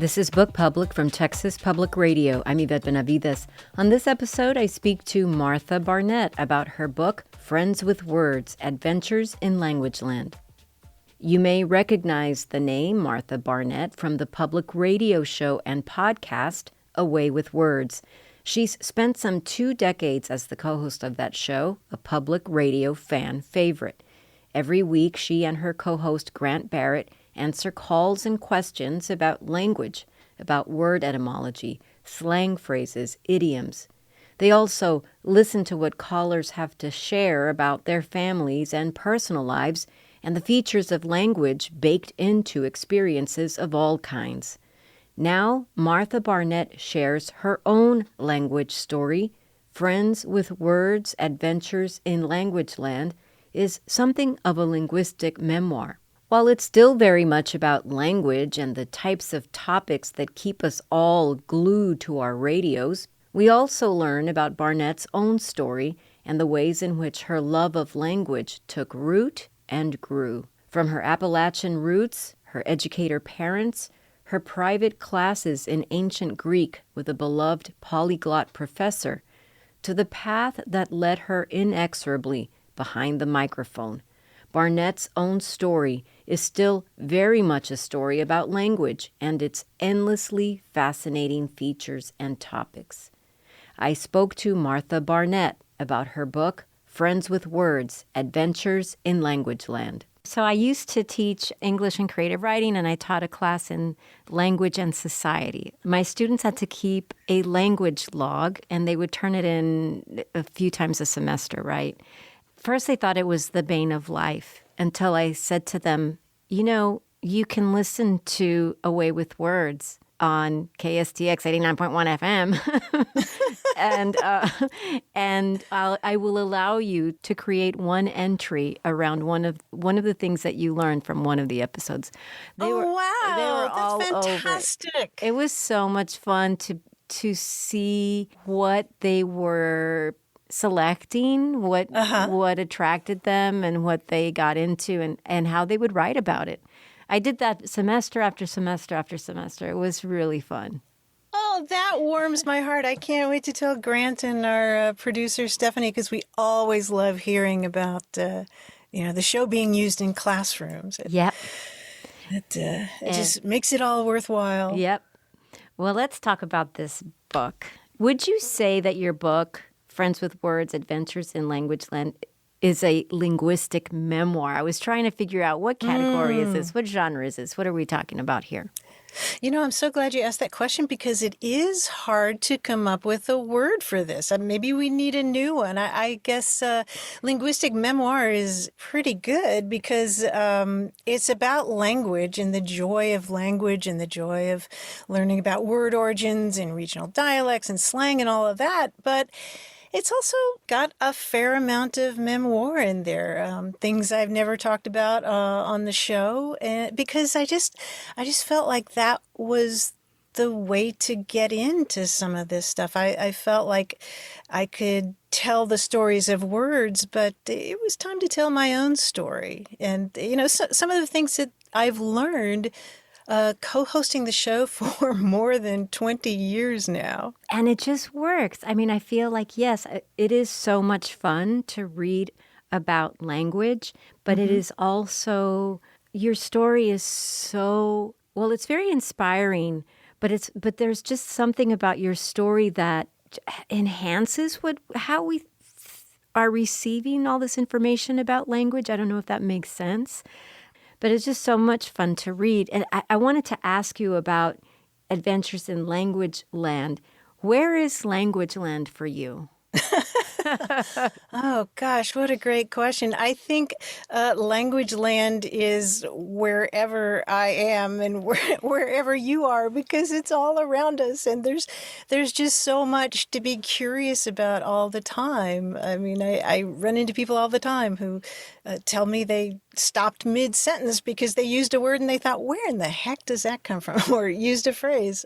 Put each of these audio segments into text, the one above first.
This is Book Public from Texas Public Radio. I'm Yvette Benavides. On this episode, I speak to Martha Barnette about her book, Friends with Words, Adventures in Language Land. You may recognize the name Martha Barnette from the public radio show and podcast, Away with Words. She's spent some 2 decades as the co-host of that show, a public radio fan favorite. Every week, she and her co-host Grant Barrett answer calls and questions about language, about word etymology, slang phrases, idioms. They also listen to what callers have to share about their families and personal lives and the features of language baked into experiences of all kinds. Now, Martha Barnette shares her own language story. Friends with Words, Adventures in Language Land is something of a linguistic memoir. While it's still very much about language and the types of topics that keep us all glued to our radios, we also learn about Barnette's own story and the ways in which her love of language took root and grew. From her Appalachian roots, her educator parents, her private classes in ancient Greek with a beloved polyglot professor, to the path that led her inexorably behind the microphone. Barnette's own story is still very much a story about language and its endlessly fascinating features and topics. I spoke to Martha Barnette about her book, Friends with Words, Adventures in Language Land. So I used to teach English and creative writing, and I taught a class in language and society. My students had to keep a language log, and they would turn it in a few times a semester, right? First, they thought it was the bane of life until I said to them, you can listen to Away with Words on KSTX 89.1 FM, and I will allow you to create one entry around one of the things that you learned from one of the episodes. They were all fantastic. Over it. It was so much fun to see what they were selecting, what attracted them and what they got into and how they would write about it. I did that semester after semester after semester. It was really fun. Oh, that warms my heart. I can't wait to tell Grant and our producer, Stephanie, because we always love hearing about the show being used in classrooms. Yep. It just makes it all worthwhile. Yep. Well, let's talk about this book. Would you say that your book, Friends with Words, Adventures in Language Land, is a linguistic memoir? I was trying to figure out what category is this? What genre is this? What are we talking about here? I'm so glad you asked that question because it is hard to come up with a word for this. Maybe we need a new one. I guess linguistic memoir is pretty good because it's about language and the joy of language and the joy of learning about word origins and regional dialects and slang and all of that. But it's also got a fair amount of memoir in there, things I've never talked about on the show, because I just felt like that was the way to get into some of this stuff. I felt like I could tell the stories of words, but it was time to tell my own story. And, some of the things that I've learned co-hosting the show for more than 20 years now. And it just works. I mean, I feel like, yes, it is so much fun to read about language, but it is also, your story is so, well, it's very inspiring, but there's just something about your story that enhances how we are receiving all this information about language. I don't know if that makes sense. But it's just so much fun to read. And I wanted to ask you about Adventures in Language Land. Where is Language Land for you? Oh, gosh, what a great question. I think language land is wherever I am and wherever you are, because it's all around us. And there's just so much to be curious about all the time. I mean, I run into people all the time who tell me they stopped mid-sentence because they used a word and they thought, where in the heck does that come from? Or used a phrase.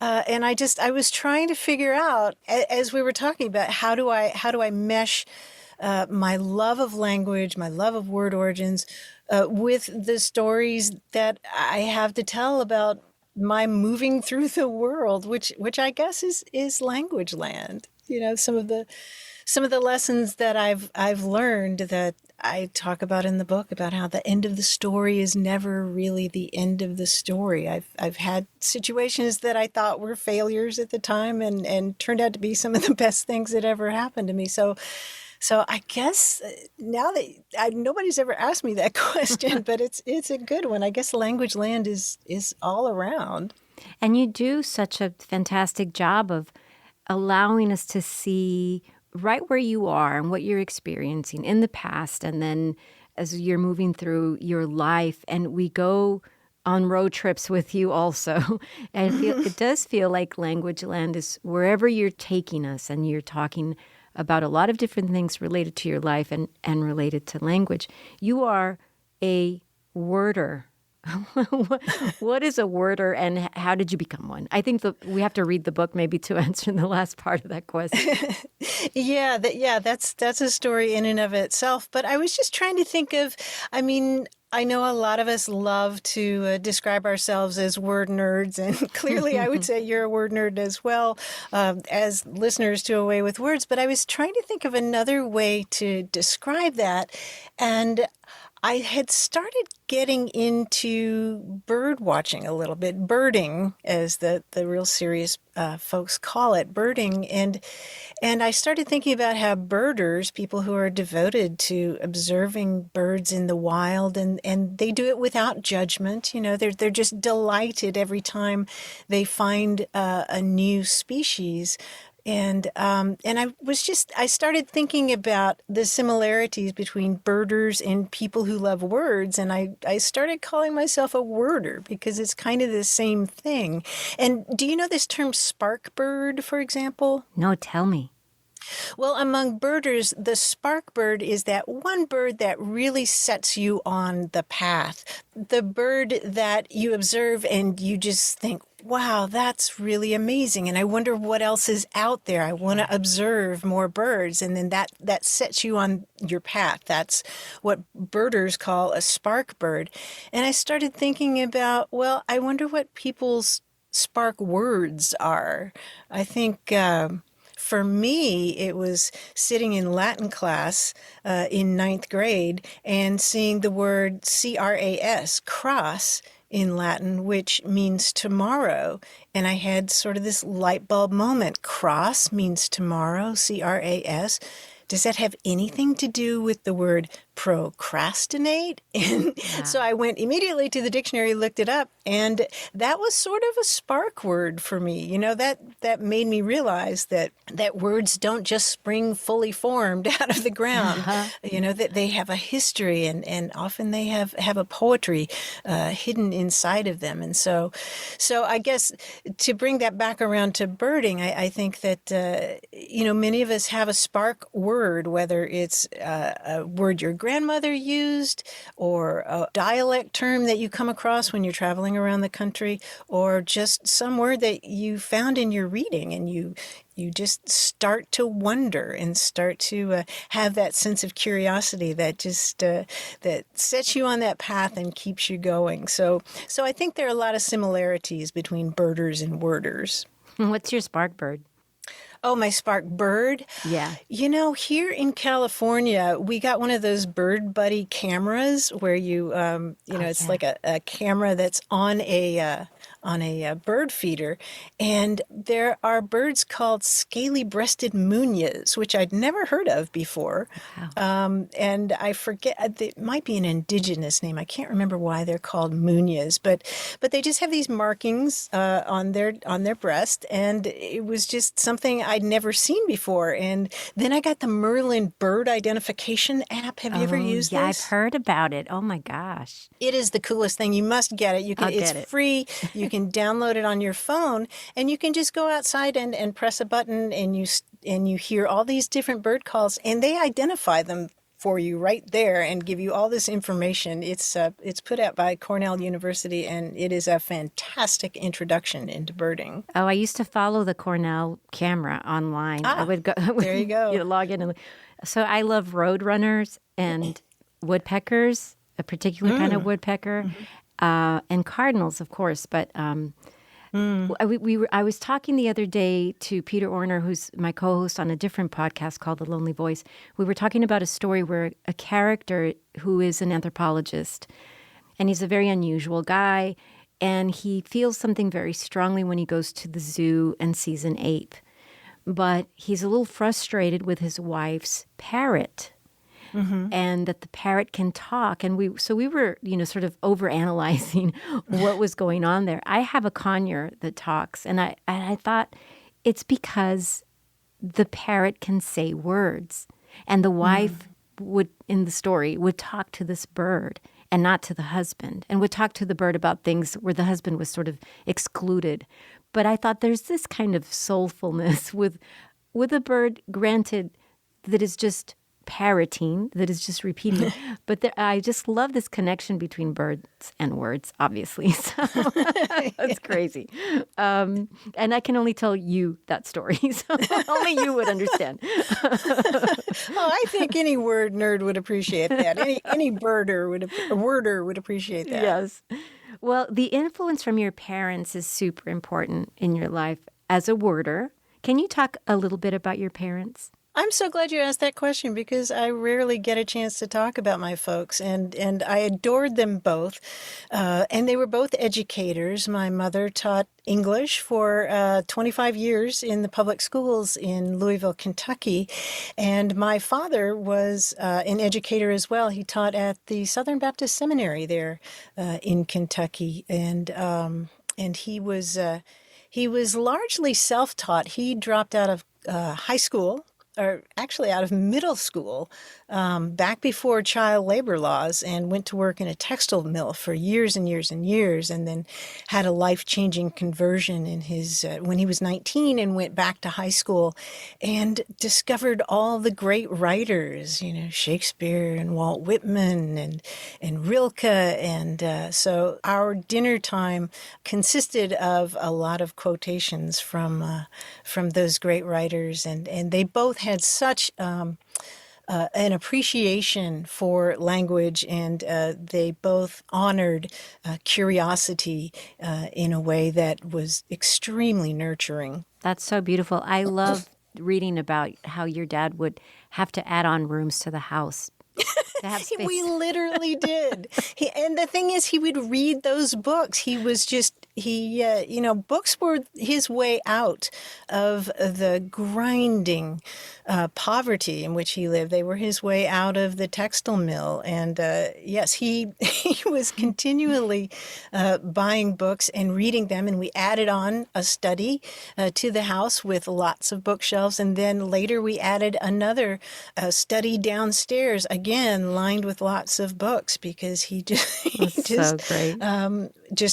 And I was trying to figure out, as we were talking about, how do I mesh my love of language, my love of word origins, with the stories that I have to tell about my moving through the world, which I guess is language land. Some of the lessons that I've learned that I talk about in the book about how the end of the story is never really the end of the story. I've had situations that I thought were failures at the time and turned out to be some of the best things that ever happened to me. So I guess now that nobody's ever asked me that question, but it's a good one. I guess language land is all around. And you do such a fantastic job of allowing us to see right where you are and what you're experiencing in the past, and then as you're moving through your life. And we go on road trips with you also. And it does feel like language land is wherever you're taking us, and you're talking about a lot of different things related to your life and related to language. You are a worder. What is a worder, and how did you become one? I think we have to read the book maybe to answer the last part of that question. That's a story in and of itself. But I was just trying to think of, I mean, I know a lot of us love to describe ourselves as word nerds, and clearly I would say you're a word nerd as well, as listeners to A Way with Words. But I was trying to think of another way to describe that, and I had started getting into bird watching a little bit, birding, as the real serious folks call it, birding. And I started thinking about how birders, people who are devoted to observing birds in the wild, and they do it without judgment. They're just delighted every time they find a new species. And I started thinking about the similarities between birders and people who love words. And I started calling myself a worder because it's kind of the same thing. And do you know this term spark bird, for example? No, tell me. Well, among birders, the spark bird is that one bird that really sets you on the path. The bird that you observe and you just think, wow, that's really amazing. And I wonder what else is out there. I want to observe more birds. And then that sets you on your path. That's what birders call a spark bird. And I started thinking about, well, I wonder what people's spark words are. I think for me, it was sitting in Latin class in ninth grade and seeing the word CRAS, cross, in Latin, which means tomorrow. And I had sort of this light bulb moment. Cross means tomorrow, CRAS. Does that have anything to do with the word procrastinate? And so I went immediately to the dictionary, looked it up, and that was sort of a spark word for me. That made me realize that words don't just spring fully formed out of the ground. That they have a history, and often they have a poetry hidden inside of them. And so I guess to bring that back around to birding, I think that many of us have a spark word, whether it's a word your grandmother used, or a dialect term that you come across when you're traveling around the country, or just some word that you found in your reading, and you just start to wonder and start to have that sense of curiosity that just that sets you on that path and keeps you going. So I think there are a lot of similarities between birders and worders. What's your spark bird? Oh, my spark bird? Yeah. Here in California, we got one of those Bird Buddy cameras where it's like a camera that's on a bird feeder. And there are birds called scaly-breasted munias, which I'd never heard of before. Wow. And I forget, it might be an indigenous name. I can't remember why they're called munias, but they just have these markings on their breast, and it was just something I'd never seen before. And then I got the Merlin bird identification app. Have you ever used this? Yeah, I've heard about it. Oh my gosh. It is the coolest thing. You must get it. It's free. You can download it on your phone, and you can just go outside and press a button, and you hear all these different bird calls, and they identify them for you right there and give you all this information. It's put out by Cornell University, and it is a fantastic introduction into birding. Oh, I used to follow the Cornell camera online. I would go. There you go. You log in. So I love roadrunners and woodpeckers, a particular kind of woodpecker, and cardinals, of course. But Mm. I was talking the other day to Peter Orner, who's my co-host on a different podcast called The Lonely Voice. We were talking about a story where a character who is an anthropologist, and he's a very unusual guy, and he feels something very strongly when he goes to the zoo and sees an ape. But he's a little frustrated with his wife's parrot. Mm-hmm. And that the parrot can talk. And we were, sort of overanalyzing what was going on there. I have a conure that talks, and I thought it's because the parrot can say words. And the wife would, in the story, would talk to this bird and not to the husband, and would talk to the bird about things where the husband was sort of excluded. But I thought there's this kind of soulfulness with a bird, granted, that is just parroting, that is just repeating. But I just love this connection between birds and words, obviously. So that's crazy. And I can only tell you that story, so only you would understand. I think any word nerd would appreciate that. Any worder would appreciate that. Yes. Well, the influence from your parents is super important in your life as a worder. Can you talk a little bit about your parents? I'm so glad you asked that question because I rarely get a chance to talk about my folks, and I adored them both. And they were both educators. My mother taught English for 25 years in the public schools in Louisville, Kentucky. And my father was an educator as well. He taught at the Southern Baptist Seminary there in Kentucky. And he was largely self-taught. He dropped out of high school, or actually out of middle school, back before child labor laws, and went to work in a textile mill for years and years and years, and then had a life-changing conversion in his when he was 19, and went back to high school and discovered all the great writers, Shakespeare and Walt Whitman and Rilke, and so our dinner time consisted of a lot of quotations from those great writers, and they both had such an appreciation for language, and they both honored curiosity in a way that was extremely nurturing. That's so beautiful. I love reading about how your dad would have to add on rooms to the house to have space. We literally did. And the thing is, he would read those books. He was just, books were his way out of the grinding poverty in which he lived. They were his way out of the textile mill. And yes, he was continually buying books and reading them. And we added on a study to the house with lots of bookshelves. And then later we added another study downstairs, again, lined with lots of books, because he just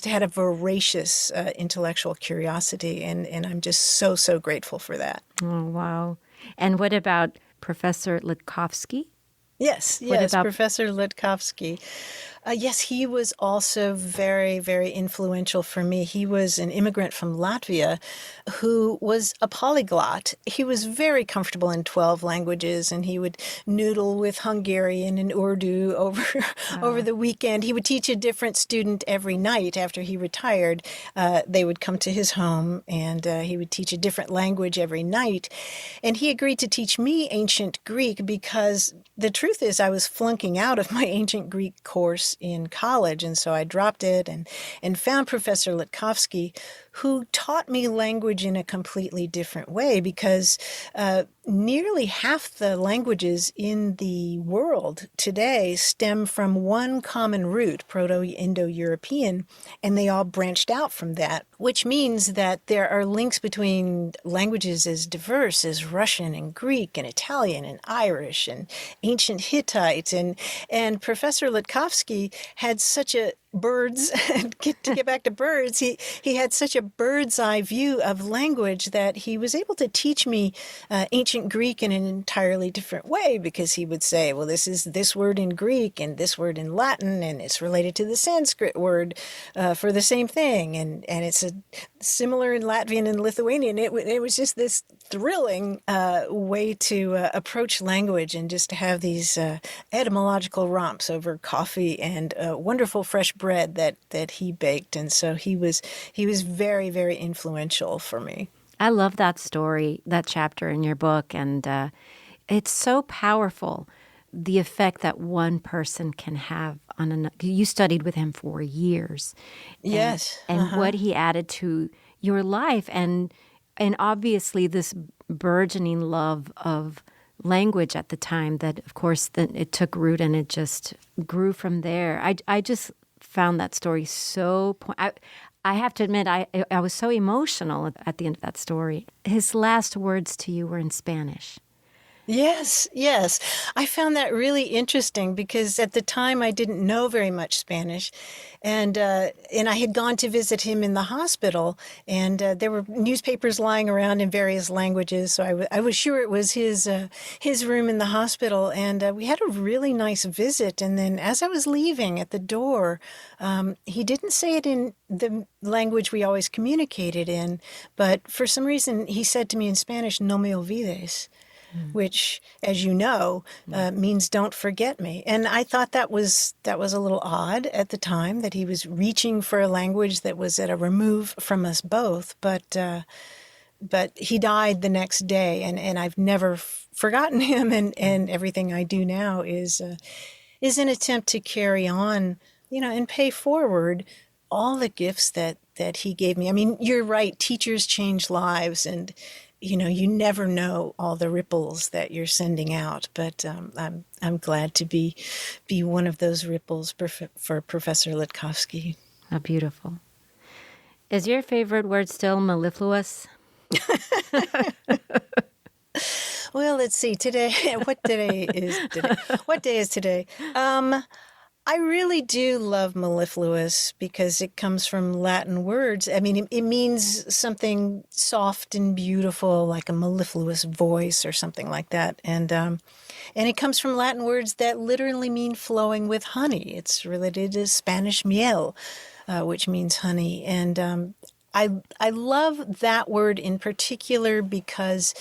had a voracious intellectual curiosity. And I'm just so grateful for that. Oh, wow. And what about Professor Littkovsky? Yes, Professor Littkovsky. Yes, he was also very, very influential for me. He was an immigrant from Latvia who was a polyglot. He was very comfortable in 12 languages, and he would noodle with Hungarian and Urdu over the weekend. He would teach a different student every night after he retired. They would come to his home, and he would teach a different language every night. And he agreed to teach me ancient Greek because the truth is I was flunking out of my ancient Greek course in college, and so I dropped it and found Professor Littkovsky, who taught me language in a completely different way, because nearly half the languages in the world today stem from one common root, Proto-Indo-European, and they all branched out from that, which means that there are links between languages as diverse as Russian and Greek and Italian and Irish and ancient Hittite. And Professor Littkovsky had such a to get back to birds, he had such a bird's eye view of language that he was able to teach me ancient Greek in an entirely different way, because he would say, well, this is this word in Greek and this word in Latin, and it's related to the Sanskrit word for the same thing, and it's similar in Latvian and Lithuanian. It was just this thrilling way to approach language, and just to have these etymological romps over coffee and wonderful fresh bread that he baked. And so he was very, very influential for me. I love that story, that chapter in your book, and it's so powerful, the effect that one person can have on another. You studied with him for years. Yes. And what he added to your life, and obviously this burgeoning love of language at the time that, of course, then it took root and it just grew from there. I just found that story so I have to admit, I was so emotional at the end of that story. His last words to you were in Spanish. Yes, yes. I found that really interesting because at the time I didn't know very much Spanish, and I had gone to visit him in the hospital, and there were newspapers lying around in various languages, so I was sure it was his room in the hospital, and we had a really nice visit. And then as I was leaving at the door, he didn't say it in the language we always communicated in, but for some reason he said to me in Spanish, "No me olvides," which, as you know, means "don't forget me." And I thought that was a little odd at the time, that he was reaching for a language that was at a remove from us both. But he died the next day, and I've never forgotten him. And everything I do now is an attempt to carry on, and pay forward all the gifts that he gave me. I mean, you're right. Teachers change lives, and you never know all the ripples that you're sending out, but I'm glad to be one of those ripples for Professor Litkowski. How beautiful. Is your favorite word still mellifluous? Well, let's see. Today, what day is today? What day is today? I really do love mellifluous because it comes from Latin words. I mean, it means something soft and beautiful, like a mellifluous voice or something like that. And it comes from Latin words that literally mean flowing with honey. It's related to Spanish miel, which means honey. And I love that word in particular because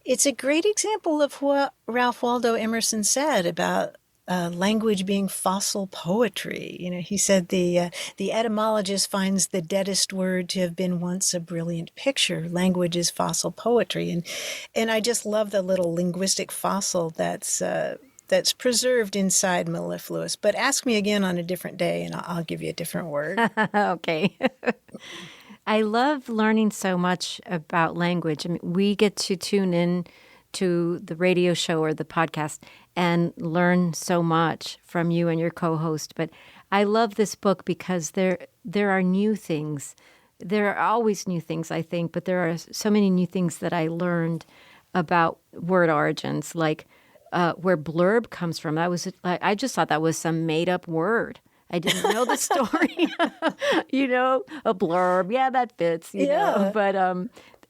it's a great example of what Ralph Waldo Emerson said about language being fossil poetry. He said the etymologist finds the deadest word to have been once a brilliant picture. Language is fossil poetry, and I just love the little linguistic fossil that's preserved inside mellifluous. But ask me again on a different day, and I'll give you a different word. Okay. I love learning so much about language. I mean, we get to tune in to the radio show or the podcast and learn so much from you and your co-host. But I love this book because there are new things. There are always new things, I think, but there are so many new things that I learned about word origins, like where blurb comes from. I just thought that was some made-up word. I didn't know the story. A blurb. Yeah, that fits. You know. But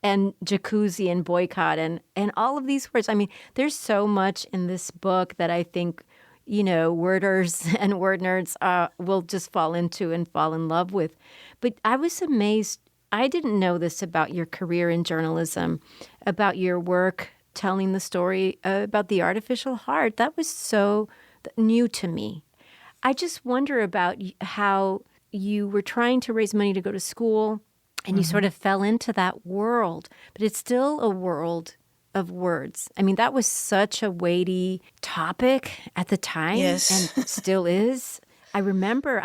and jacuzzi and boycott and all of these words. I mean, there's so much in this book that I think, worders and word nerds will just fall into and fall in love with. But I was amazed. I didn't know this about your career in journalism, about your work telling the story about the artificial heart. That was so new to me. I just wonder about how you were trying to raise money to go to school, and you sort of fell into that world, but it's still a world of words. I mean, that was such a weighty topic at the time, Yes. and still is. I remember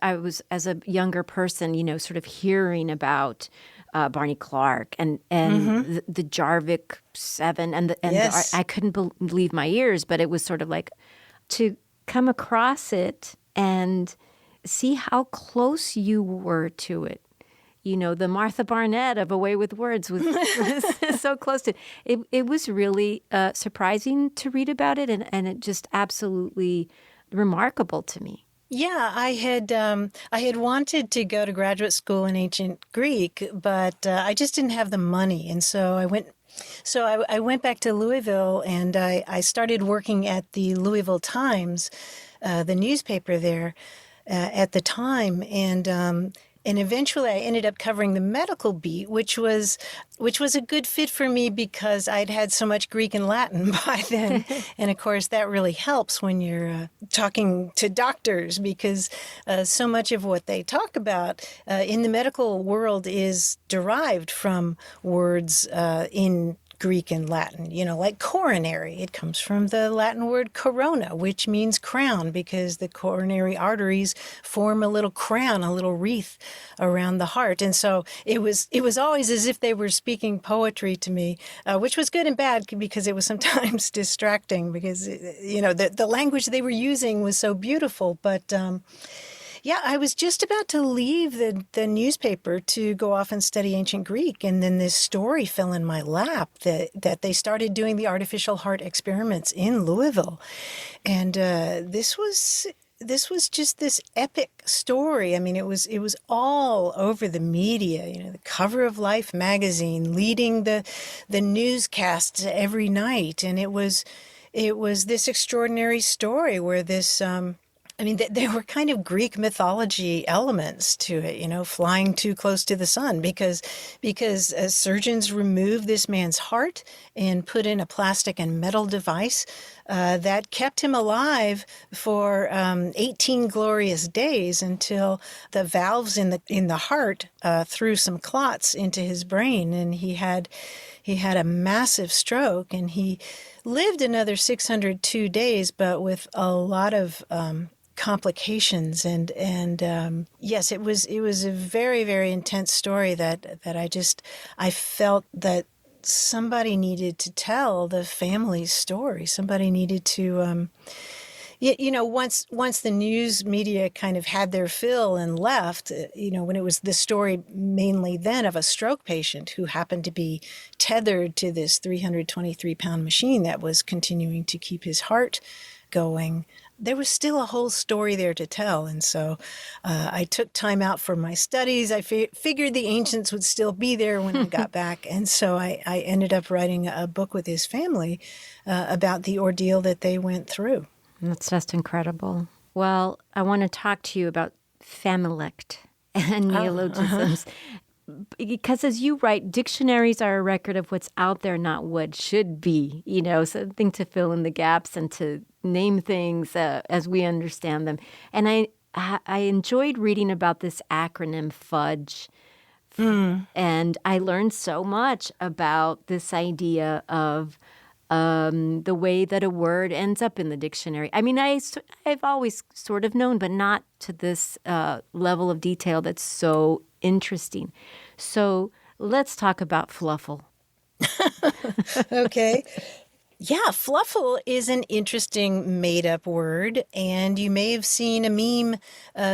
I was, as a younger person, sort of hearing about Barney Clark and the Jarvik 7 and Yes. I couldn't believe my ears, but it was sort of like to come across it and see how close you were to it. The Marth Barnette of A Way with Words was so close to it. It was really surprising to read about it, and it just absolutely remarkable to me. Yeah, I had wanted to go to graduate school in ancient Greek, but I just didn't have the money, and so I went. So I went back to Louisville, and I started working at the Louisville Times, the newspaper there at the time, and And eventually I ended up covering the medical beat, which was a good fit for me because I'd had so much Greek and Latin by then. And of course, that really helps when you're talking to doctors because so much of what they talk about in the medical world is derived from words in Greek and Latin, like coronary. It comes from the Latin word corona, which means crown, because the coronary arteries form a little crown, a little wreath around the heart. And so it was always as if they were speaking poetry to me, which was good and bad because it was sometimes distracting because, the language they were using was so beautiful. But yeah, I was just about to leave the newspaper to go off and study ancient Greek, and then this story fell in my lap that they started doing the artificial heart experiments in Louisville, and this was just this epic story. I mean, it was all over the media. The cover of Life magazine, leading the newscasts every night, and it was this extraordinary story where this. There were kind of Greek mythology elements to it, flying too close to the sun because surgeons removed this man's heart and put in a plastic and metal device that kept him alive for 18 glorious days until the valves in the heart threw some clots into his brain, and he had a massive stroke, and he lived another 602 days, but with a lot of complications, and yes, it was a very, very intense story that I felt that somebody needed to tell the family's story. Somebody needed to once the news media kind of had their fill and left, when it was the story mainly then of a stroke patient who happened to be tethered to this 323-pound machine that was continuing to keep his heart going, there was still a whole story there to tell. And so I took time out for my studies. I figured the ancients would still be there when I got back. And so I ended up writing a book with his family about the ordeal that they went through. That's just incredible. Well, I want to talk to you about familect and neologisms. Because as you write, dictionaries are a record of what's out there, not what should be, something to fill in the gaps and to name things as we understand them. And I enjoyed reading about this acronym FUDGE. And I learned so much about this idea of the way that a word ends up in the dictionary. I mean, I've always sort of known, but not to this level of detail that's so interesting. So let's talk about fluffle. Okay. Yeah, fluffle is an interesting made-up word, and you may have seen a meme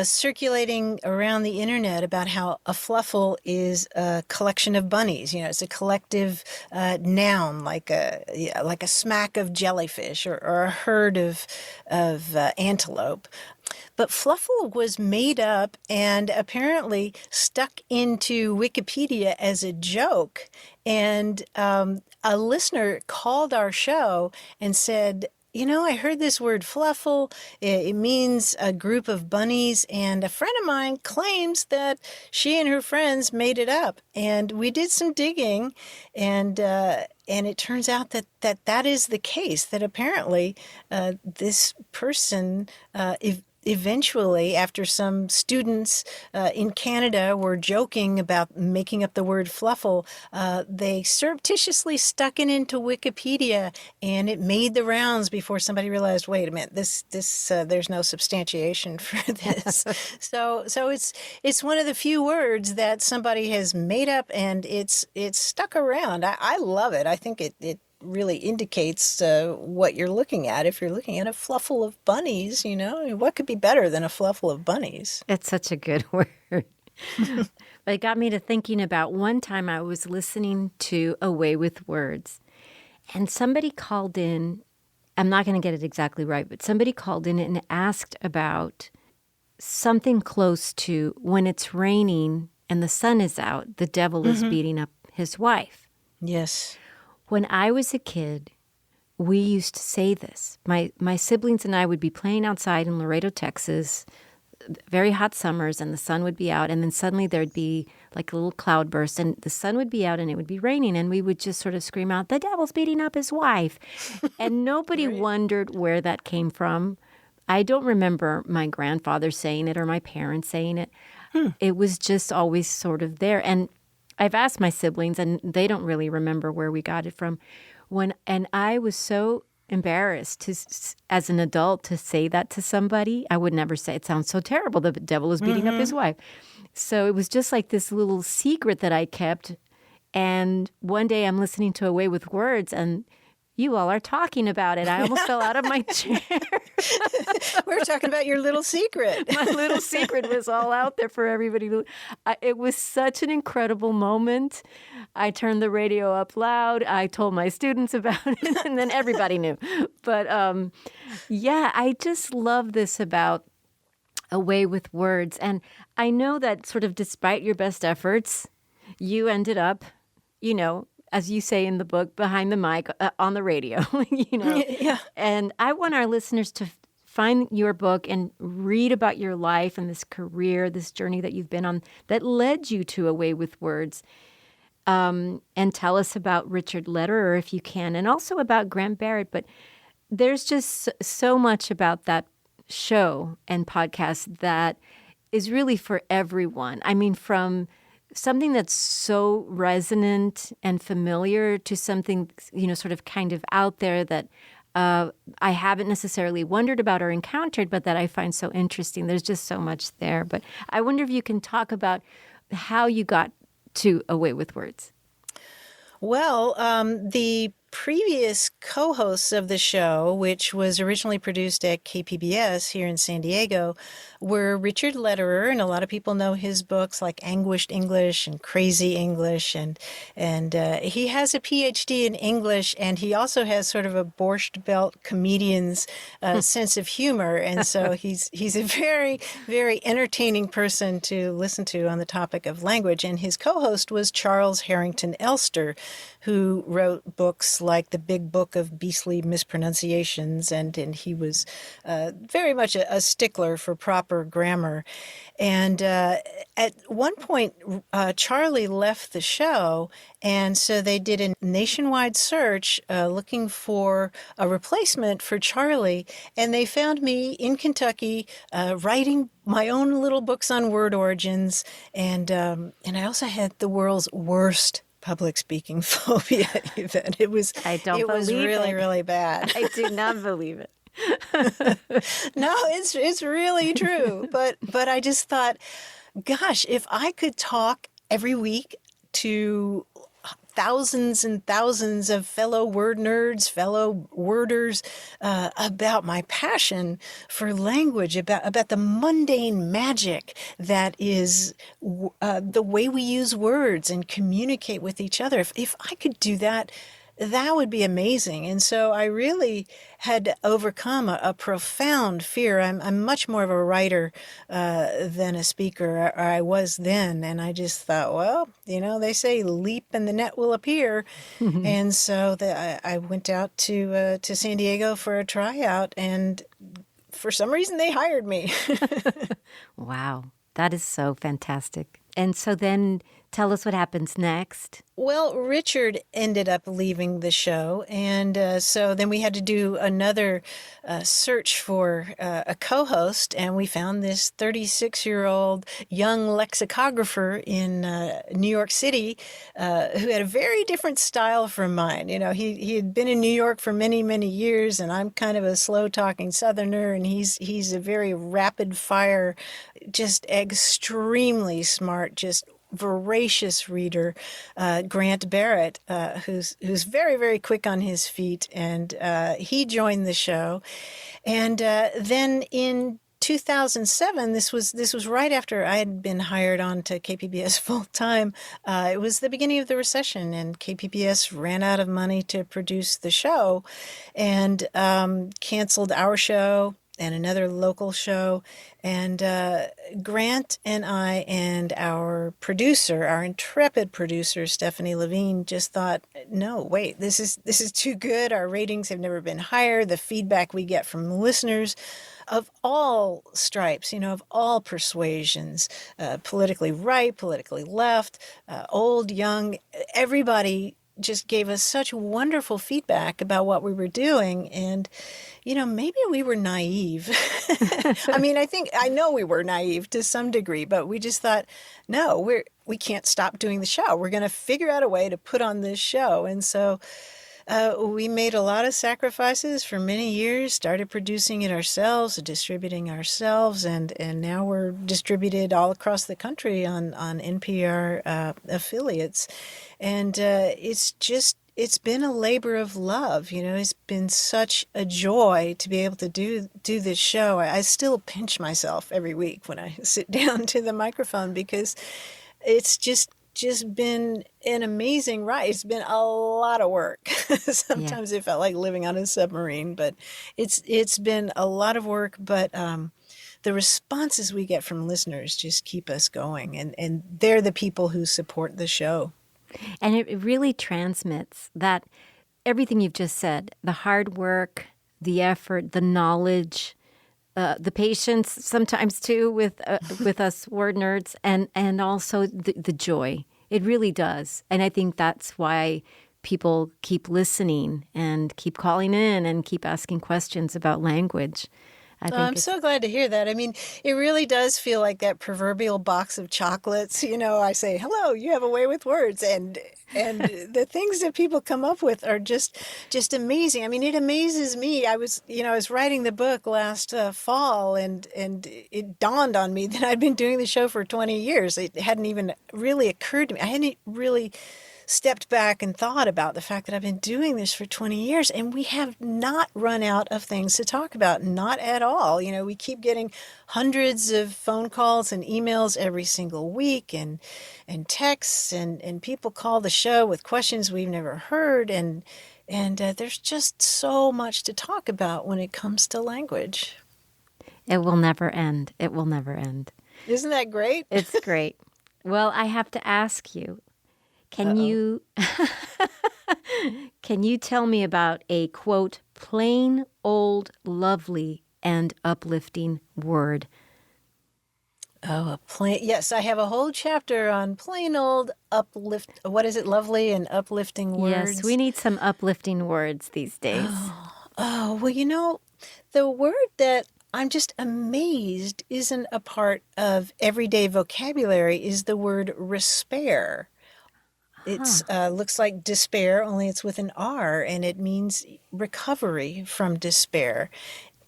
circulating around the internet about how a fluffle is a collection of bunnies. It's a collective noun, like a smack of jellyfish or a herd of antelope. But fluffle was made up and apparently stuck into Wikipedia as a joke. And a listener called our show and said, I heard this word fluffle. It means a group of bunnies. And a friend of mine claims that she and her friends made it up. And we did some digging, and it turns out that is the case, that apparently this person, eventually, after some students in Canada were joking about making up the word fluffle, they surreptitiously stuck it into Wikipedia, and it made the rounds before somebody realized, wait a minute, this there's no substantiation for this. So it's one of the few words that somebody has made up, and it's stuck around. I love it. I think it really indicates what you're looking at. If you're looking at a fluffle of bunnies, what could be better than a fluffle of bunnies? It's such a good word. But it got me to thinking about one time I was listening to A Way with Words, and somebody called in. I'm not going to get it exactly right, but somebody called in and asked about something close to when it's raining and the sun is out, the devil is beating up his wife. Yes. When I was a kid, we used to say this. My siblings and I would be playing outside in Laredo, Texas. very hot summers, and the sun would be out, and then suddenly there'd be like a little cloud burst, and the sun would be out, and it would be raining, and we would just sort of scream out, "The devil's beating up his wife." And nobody Right. wondered where that came from. I don't remember my grandfather saying it or my parents saying it. It was just always sort of there. And I've asked my siblings, and they don't really remember where we got it from. And I was so embarrassed as an adult to say that to somebody. I would never say it. Sounds so terrible. The devil is beating up his wife. So it was just like this little secret that I kept. And one day I'm listening to Away with Words, and you all are talking about it. I almost fell out of my chair. We're talking about your little secret. My little secret was all out there for everybody. It was such an incredible moment. I turned the radio up loud. I told my students about it, and then everybody knew. But yeah, I just love this about Away with Words. And I know that sort of despite your best efforts, you ended up, as you say in the book, behind the mic on the radio, Yeah. And I want our listeners to find your book and read about your life and this career, this journey that you've been on that led you to Away with Words. And tell us about Richard Lederer, if you can, and also about Grant Barrett. But there's just so much about that show and podcast that is really for everyone. I mean, from something that's so resonant and familiar to something, sort of kind of out there that I haven't necessarily wondered about or encountered, but that I find so interesting. There's just so much there. But I wonder if you can talk about how you got to Away with Words. Well, the previous co-hosts of the show, which was originally produced at KPBS here in San Diego, were Richard Lederer, and a lot of people know his books like Anguished English and Crazy English, and he has a PhD in English, and he also has sort of a Borscht Belt comedian's sense of humor, and so he's a very, very entertaining person to listen to on the topic of language. And his co-host was Charles Harrington Elster, who wrote books like The Big Book of Beastly Mispronunciations, and he was very much a stickler for proper grammar. And at one point, Charlie left the show, and so they did a nationwide search looking for a replacement for Charlie, and they found me in Kentucky writing my own little books on word origins, and I also had the world's worst public speaking phobia event. It was really, really bad. I do not believe it. No, it's really true. But I just thought, gosh, if I could talk every week to thousands and thousands of fellow word nerds, fellow worders, about my passion for language, about the mundane magic that is the way we use words and communicate with each other. If I could do that, that would be amazing. And so I really had to overcome a profound fear. I'm much more of a writer than a speaker, or I was then. And I just thought, well, they say leap and the net will appear. And so I went out to San Diego for a tryout, and for some reason they hired me. Wow, that is so fantastic. And so then tell us what happens next. Well, Richard ended up leaving the show, and so then we had to do another search for a co-host, and we found this 36-year-old young lexicographer in New York City who had a very different style from mine. He had been in New York for many, many years, and I'm kind of a slow-talking Southerner, and he's a very rapid-fire, just extremely smart, just voracious reader, Grant Barrett, who's very, very quick on his feet, and he joined the show. And then in 2007, this was right after I had been hired on to KPBS full time. It was the beginning of the recession, and KPBS ran out of money to produce the show, and canceled our show and another local show. And Grant and I and our producer, our intrepid producer, Stephanie Levine, just thought, no, wait, this is too good. Our ratings have never been higher. The feedback we get from listeners of all stripes, of all persuasions, politically right, politically left, old, young, everybody just gave us such wonderful feedback about what we were doing. And, maybe we were naive. I know we were naive to some degree, but we just thought, no, we can't stop doing the show. We're going to figure out a way to put on this show. And so we made a lot of sacrifices for many years, started producing it ourselves, distributing ourselves, and now we're distributed all across the country on NPR affiliates. And it's been a labor of love. It's been such a joy to be able to do this show. I still pinch myself every week when I sit down to the microphone because it's just been an amazing ride. It's been a lot of work. Sometimes it felt like living on a submarine, but it's been a lot of work. But the responses we get from listeners just keep us going, and they're the people who support the show. And it really transmits that everything you've just said, the hard work, the effort, the knowledge, the patience sometimes too with us word nerds, and also the joy. It really does. And I think that's why people keep listening and keep calling in and keep asking questions about language. I'm so glad to hear that. It really does feel like that proverbial box of chocolates. I say, hello, you have a way with words. And the things that people come up with are just amazing. It amazes me. I was writing the book last fall, and it dawned on me that I'd been doing the show for 20 years. It hadn't even really occurred to me. I hadn't really stepped back and thought about the fact that I've been doing this for 20 years, and we have not run out of things to talk about, not at all. We keep getting hundreds of phone calls and emails every single week, and texts, and people call the show with questions we've never heard, and there's just so much to talk about when it comes to language. It will never end. It will never end. Isn't that great? It's great. Well, I have to ask you, Can you tell me about a, quote, plain old lovely and uplifting word? Oh, yes, I have a whole chapter on plain old what is it, lovely and uplifting words? Yes, we need some uplifting words these days. Well, the word that I'm just amazed isn't a part of everyday vocabulary is the word respair. It looks like despair, only it's with an R, and it means recovery from despair.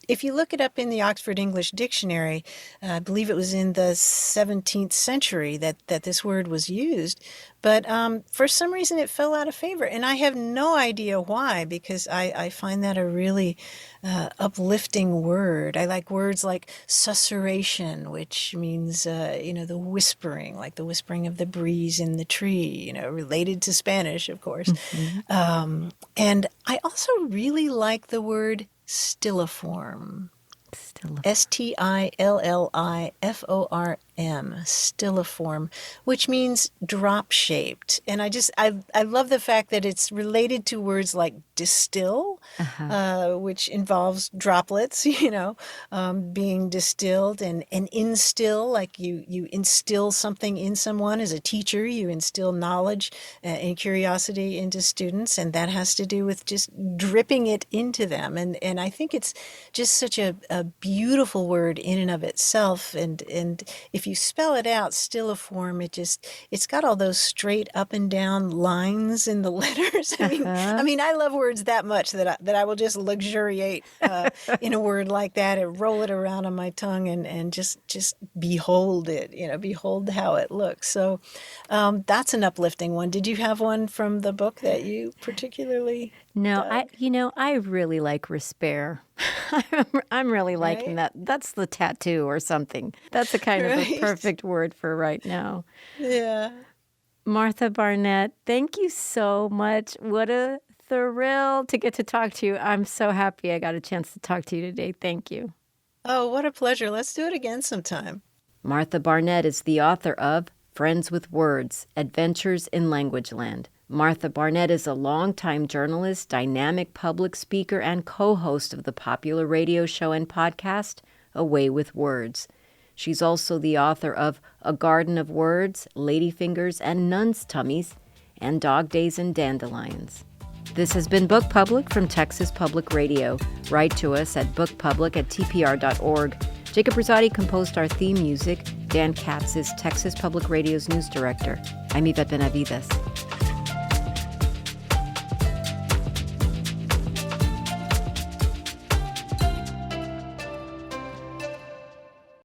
If you look it up in the Oxford English Dictionary, I believe it was in the 17th century that this word was used. But for some reason it fell out of favor. And I have no idea why, because I find that a really uplifting word. I like words like susurration, which means, the whispering, like the whispering of the breeze in the tree, related to Spanish, of course. Mm-hmm. And I also really like the word stilliform. Stilliform, stilliform, which means drop-shaped. And I love the fact that it's related to words like distill, which involves droplets, being distilled, and instill, like you instill something in someone as a teacher, you instill knowledge and curiosity into students, and that has to do with just dripping it into them. And I think it's just such a beautiful word in and of itself, and if you spell it out, stilliform, it's got all those straight up and down lines in the letters. I love words that much that I will just luxuriate in a word like that and roll it around on my tongue and just behold it, behold how it looks. So that's an uplifting one. Did you have one from the book that you particularly? No, I really like respair. I'm really liking that. That's the tattoo or something. That's a kind of a perfect word for right now. Yeah. Martha Barnette, thank you so much. What a thrill to get to talk to you. I'm so happy I got a chance to talk to you today. Thank you. Oh, what a pleasure. Let's do it again sometime. Martha Barnette is the author of Friends with Words, Adventures in Language Land, Martha Barnette is a longtime journalist, dynamic public speaker, and co-host of the popular radio show and podcast, A Way with Words. She's also the author of A Garden of Words, Ladyfingers and Nuns' Tummies, and Dog Days and Dandelions. This has been Book Public from Texas Public Radio. Write to us at bookpublic@tpr.org. Jacob Rosati composed our theme music. Dan Katz is Texas Public Radio's news director. I'm Yvette Benavides.